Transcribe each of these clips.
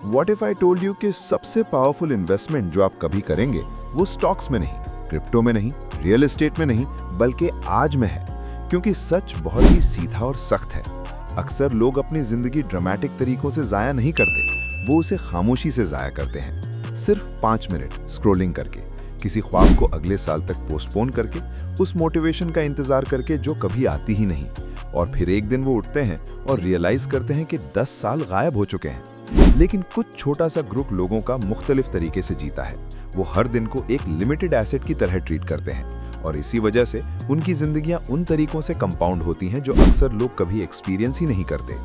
What if I told you कि सबसे powerful investment जो आप कभी करेंगे वो स्टॉक्स में नहीं, क्रिप्टो में नहीं, रियल एस्टेट में नहीं, बल्कि आज में है। क्योंकि सच बहुत ही सीधा और सख्त है। अक्सर लोग अपनी जिंदगी ड्रामेटिक तरीकों से जाया नहीं करते, वो उसे खामोशी से जाया करते हैं। सिर्फ 5 मिनट स्क्रॉलिंग करके, किसी ख्वाब को अगले साल तक पोस्टपोन करके, उस मोटिवेशन का इंतजार करके जो कभी आती ही नहीं। और फिर एक दिन वो उठते हैं और रियलाइज करते हैं कि 10 साल गायब हो चुके हैं। लेकिन कुछ छोटा सा ग्रुप लोगों का मुख्तलिफ तरीके से जीता है। वो हर दिन को एक लिमिटेड एसेट की तरह ट्रीट करते हैं और इसी वजह से उनकी जिंदगियां उन तरीकों से कंपाउंड होती हैं जो अक्सर लोग कभी एक्सपीरियंस ही नहीं करते।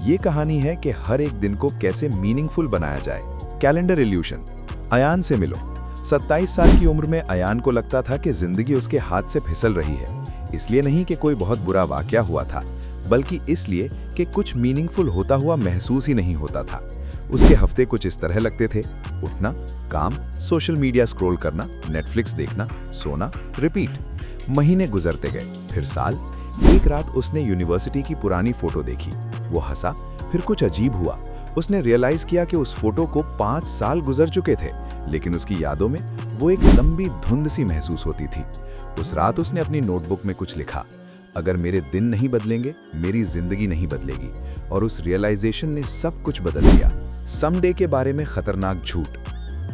ये कहानी है कि हर एक दिन को कैसे मीनिंगफुल बनाया जाए। Calendar evolution. अयान से मिलो। 27 साल की उम्र में अयान को लगता था कि जिंदगी उसके हाथ से फिसल रही है। इसलिए नहीं कि कोई बहुत बुरा वाकया हुआ था, बल्कि इसलिए कि कुछ मीनिंगफुल होता हुआ महसूस ही नहीं होता था। उसके हफ्ते कुछ इस तरह लगते थे: उठना, काम, सोशल मीडिया स्क्रॉल करना, नेटफ्लिक्स देखना, सोना, रिपीट। महीने गुजरते गए, फिर साल। एक रात उसने यूनिवर्सिटी की पुरानी फोटो देखी। वो हंसा, फिर कुछ अजीब हुआ। उसने रियलाइज किया कि उस फोटो को 5 साल गुजर चुके थे, लेकिन उसकी यादों में वो एक लंबी धुंध सी महसूस होती थी। उस रात उसने अपनी नोटबुक में कुछ लिखा: अगर मेरे दिन नहीं बदलेंगे, मेरी जिंदगी नहीं बदलेगी। और उस रियलाइजेशन ने सब कुछ बदल दिया। समडे के बारे में खतरनाक झूठ।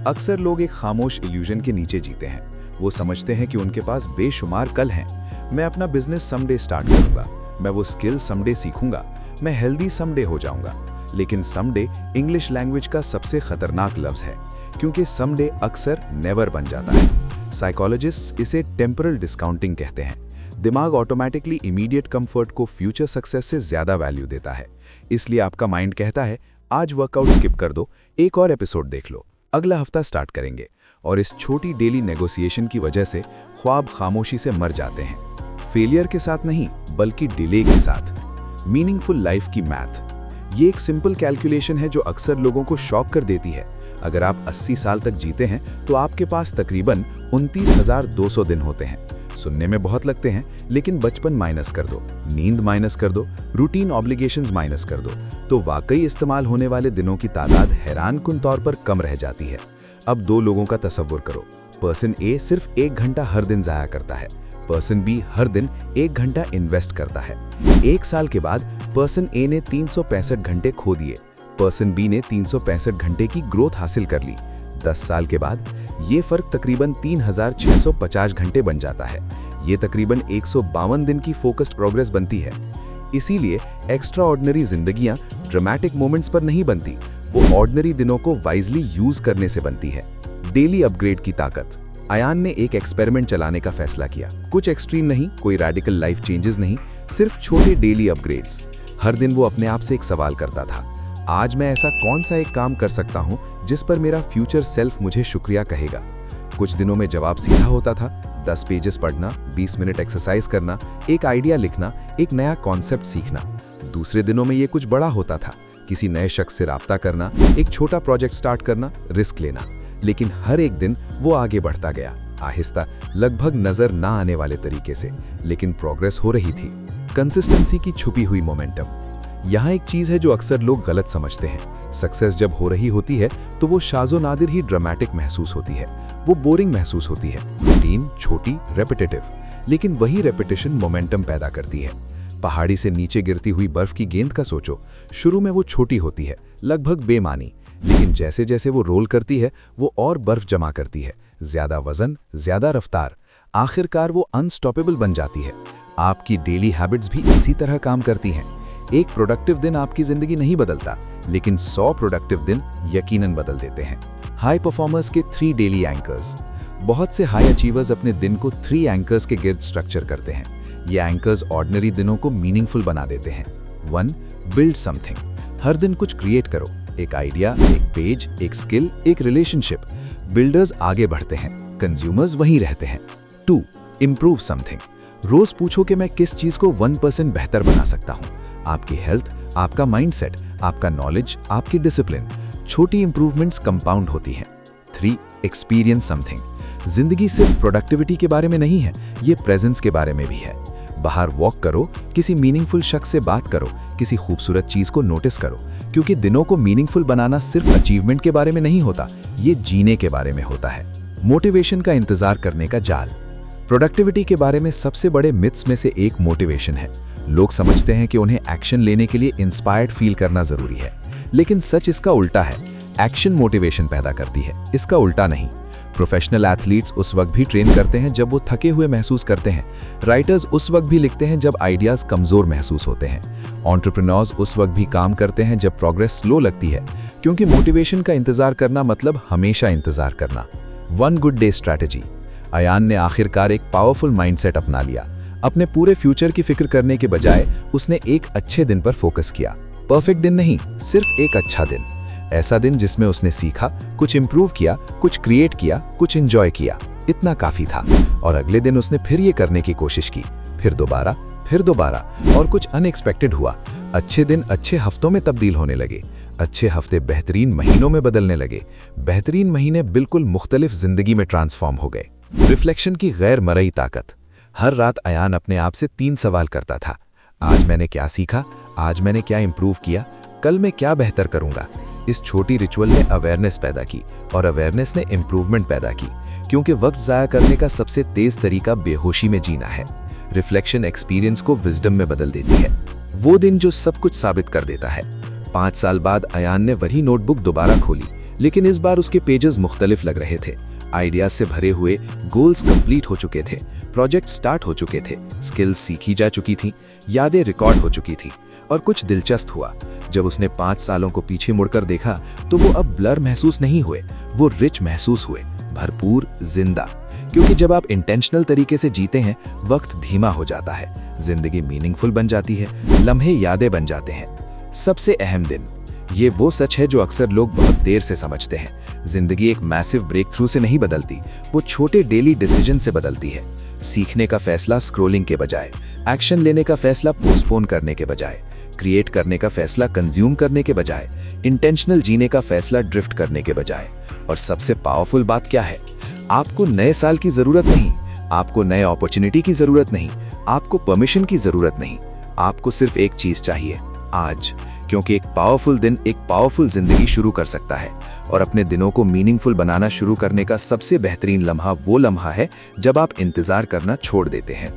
अक्सर लोग एक खामोश इल्यूजन के नीचे जीते हैं। वो समझते हैं कि उनके पास बेशुमार कल हैं। मैं अपना बिजनेस समडे स्टार्ट करूंगा, मैं वो स्किल समडे सीखूंगा, मैं हेल्दी समडे हो जाऊंगा। लेकिन समडे इंग्लिश लैंग्वेज का सबसे खतरनाक लफ्ज है, क्योंकि समडे अक्सर नेवर बन जाता है। साइकोलॉजिस्ट इसे टेम्परल डिस्काउंटिंग कहते हैं। दिमाग ऑटोमेटिकली इमीडिएट कंफर्ट को फ्यूचर सक्सेस से ज्यादा वैल्यू देता है। इसलिए आपका माइंड कहता है, आज वर्कआउट स्किप कर दो, एक और एपिसोड देख लो, अगला हफ्ता स्टार्ट करेंगे। और इस छोटी डेली नेगोशिएशन की वजह से ख्वाब खामोशी से मर जाते हैं। फेलियर के साथ नहीं, बल्कि डिले के साथ। मीनिंगफुल लाइफ की मैथ। ये एक सिंपल कैलकुलेशन है जो अक्सर लोगों को शॉक कर देती है। अगर आप 80 साल तक जीते हैं तो आपके पास तकरीबन 29,200 दिन होते हैं। सुनने में बहुत लगते हैं, लेकिन बचपन माइनस कर दो, नींद माइनस कर दो, रूटीन ऑब्लिगेशंस माइनस कर दो, तो वाकई इस्तेमाल होने वाले दिनों की तादाद हैरानकुन तौर पर कम रह जाती है। अब 2 लोगों का तसव्वुर करो। पर्सन ए सिर्फ 1 घंटा हर दिन जाया करता है, पर्सन बी हर दिन 1 घंटा इन्वेस्ट करता है। 1 साल के बाद पर्सन ए ने 365 घंटे खो दिए, पर्सन बी ने 365 घंटे की ग्रोथ हासिल कर ली। 10 साल के बाद ये फर्क तकरीबन 3650 घंटे बन जाता है। ये तकरीबन 152 दिन की फोकस्ड प्रोग्रेस बनती है। इसीलिए एक्स्ट्रा ऑर्डिनरी जिंदगियां ड्रामेटिक मोमेंट्स पर नहीं बनती, वो ऑर्डिनरी दिनों को वाइजली यूज करने से बनती है। डेली अपग्रेड की ताकत। अयान ने एक एक्सपेरिमेंट चलाने का फैसला किया। कुछ एक्सट्रीम नहीं, कोई रेडिकल लाइफ चेंजेस नहीं, सिर्फ छोटे डेली अपग्रेड्स। हर दिन वो अपने आप से एक सवाल करता था: आज मैं ऐसा कौन सा एक काम कर सकता हूं जिस पर मेरा फ्यूचर सेल्फ मुझे शुक्रिया कहेगा। कुछ दिनों में जवाब सीधा होता था: 10 पेजेस पढ़ना, 20 मिनट एक्सरसाइज करना, एक आइडिया लिखना, एक नया कॉन्सेप्ट सीखना। दूसरे दिनों में ये कुछ बड़ा होता था: किसी नए शख्स से राब्ता करना, एक छोटा प्रोजेक्ट स्टार्ट करना, रिस्क लेना। लेकिन हर एक दिन वो आगे बढ़ता गया, आहिस्ता, लगभग नजर ना आने वाले तरीके से, लेकिन प्रोग्रेस हो रही थी। कंसिस्टेंसी की छुपी हुई मोमेंटम। यहाँ एक चीज है जो अक्सर लोग गलत समझते हैं। सक्सेस जब हो रही होती है तो वो शाज़ो नादिर ही ड्रामेटिक महसूस होती है, वो बोरिंग महसूस होती है, रूटीन, छोटी, रेपिटेटिव। लेकिन वही रेपिटेशन मोमेंटम पैदा करती है। पहाड़ी से नीचे गिरती हुई बर्फ की गेंद का सोचो। शुरू में वो छोटी होती है, लगभग बेमानी, लेकिन जैसे जैसे वो रोल करती है वो और बर्फ जमा करती है, ज्यादा वजन, ज्यादा रफ्तार। आखिरकार वो अनस्टॉपेबल बन जाती है। आपकी डेली हैबिट्स भी इसी तरह काम करती हैं। एक प्रोडक्टिव दिन आपकी जिंदगी नहीं बदलता, लेकिन 100 प्रोडक्टिव दिन यकीनन बदल देते हैं। हाई परफॉर्मर्स के 3 डेली एंकर्स। बहुत से हाई अचीवर्स अपने दिन को 3 एंकर्स के गिर्द स्ट्रक्चर करते हैं। ये एंकर्स ऑर्डिनरी दिनों को मीनिंगफुल बना देते हैं। 1. Build something. हर दिन कुछ क्रिएट करो, एक आइडिया, एक पेज, एक स्किल, एक रिलेशनशिप। बिल्डर्स आगे बढ़ते हैं, कंज्यूमर्स वहीं रहते हैं। 2. Improve something. रोज पूछो कि मैं किस चीज को 1% बेहतर बना सकता हूं। आपकी हेल्थ, आपका माइंडसेट, आपका नॉलेज, आपकी डिसिप्लिन। छोटी इंप्रूवमेंट्स कंपाउंड होती हैं। 3. Experience something. जिंदगी सिर्फ प्रोडक्टिविटी के बारे में नहीं है, ये प्रेजेंस के बारे में भी है। बाहर वॉक करो, किसी मीनिंगफुल शख्स से बात करो, किसी खूबसूरत चीज को नोटिस करो, क्योंकि दिनों को मीनिंगफुल बनाना सिर्फ अचीवमेंट के बारे में नहीं होता, ये जीने के बारे में होता है। मोटिवेशन का इंतजार करने का जाल। प्रोडक्टिविटी के बारे में सबसे बड़े मिथ्स में से एक मोटिवेशन है। लोग समझते हैं कि उन्हें एक्शन लेने के लिए इंस्पायर्ड फील करना जरूरी है, लेकिन सच इसका उल्टा है। एक्शन मोटिवेशन पैदा करती है, इसका उल्टा नहीं। प्रोफेशनल एथलीट्स उस वक्त भी ट्रेन करते हैं जब वो थके हुए महसूस करते हैं। राइटर्स उस वक्त भी लिखते हैं जब आइडियाज कमजोर महसूस होते हैं। एंटरप्रेन्योर्स उस वक्त भी काम करते हैं जब प्रोग्रेस स्लो लगती है, क्योंकि मोटिवेशन का इंतजार करना मतलब हमेशा इंतजार करना। 1 गुड डे स्ट्रैटेजी। अयान ने आखिरकार एक पावरफुल माइंडसेट अपना लिया। अपने पूरे फ्यूचर की फिक्र करने के बजाय उसने एक अच्छे दिन पर फोकस किया। परफेक्ट दिन नहीं, सिर्फ एक अच्छा दिन। ऐसा दिन जिसमें उसने सीखा, कुछ इंप्रूव किया, कुछ क्रिएट किया, कुछ एंजॉय किया। इतना काफी था। और अगले दिन उसने फिर ये करने की कोशिश की, फिर दोबारा, और कुछ अनएक्सपेक्टेड हुआ। अच्छे दिन अच्छे हफ्तों में तब्दील होने लगे, अच्छे हफ्ते बेहतरीन महीनों में बदलने लगे, बेहतरीन महीने बिल्कुल मुख्तलिफ जिंदगी में ट्रांसफॉर्म हो गए। रिफ्लेक्शन की गैर मरई ताकत। हर रात अयान अपने आप से 3 सवाल करता था। आज मैंने क्या सीखा, आज मैंने क्या इंप्रूव किया, कल मैं क्या बेहतर करूंगा। इस छोटी रिचुअल ने अवेयरनेस पैदा की, और अवेयरनेस ने इंप्रूवमेंट पैदा की, क्योंकि वक्त जाया करने का सबसे तेज तरीका बेहोशी में जीना है। रिफ्लेक्शन एक्सपीरियंस को विजडम में बदल देती है, वो दिन जो सब कुछ साबित कर देता है। 5 साल बाद अयान ने वही नोटबुक दोबारा खोली, लेकिन इस बार उसके पेजेस मुख्तलिफ लग रहे थे। आइडियाज से भरे हुए, गोल्स कंप्लीट हो चुके थे, प्रोजेक्ट स्टार्ट हो चुके थे, स्किल्स सीखी जा चुकी थी, यादें रिकॉर्ड हो चुकी थी। और कुछ दिलचस्प हुआ, जब उसने 5 सालों को पीछे मुड़कर देखा तो वो अब ब्लर महसूस नहीं हुए, वो रिच महसूस हुए, भरपूर, जिंदा। क्योंकि जब आप इंटेंशनल तरीके से जीते हैं, वक्त धीमा हो जाता है, जिंदगी मीनिंगफुल बन जाती है, लम्हे यादें बन जाते हैं। सबसे अहम दिन। ये वो सच है जो अक्सर लोग बहुत देर से समझते हैं। जिंदगी एक मैसिव ब्रेक थ्रू से नहीं बदलती, वो छोटे डेली डिसीजन से बदलती है। सीखने का फैसला स्क्रोलिंग के बजाय, एक्शन लेने का फैसला पोस्टपोन करने के बजाय, क्रिएट करने का फैसला कंज्यूम करने के बजाय, इंटेंशनल जीने का फैसला ड्रिफ्ट करने के बजाय। और सबसे पावरफुल बात क्या है? आपको नए साल की जरूरत नहीं, आपको नए अपॉर्चुनिटी की जरूरत नहीं, आपको परमिशन की जरूरत नहीं। आपको सिर्फ एक चीज चाहिए, आज। क्योंकि एक पावरफुल दिन एक पावरफुल जिंदगी शुरू कर सकता है। और अपने दिनों को मीनिंगफुल बनाना शुरू करने का सबसे बेहतरीन लम्हा वो लम्हा है जब आप इंतजार करना छोड़ देते हैं।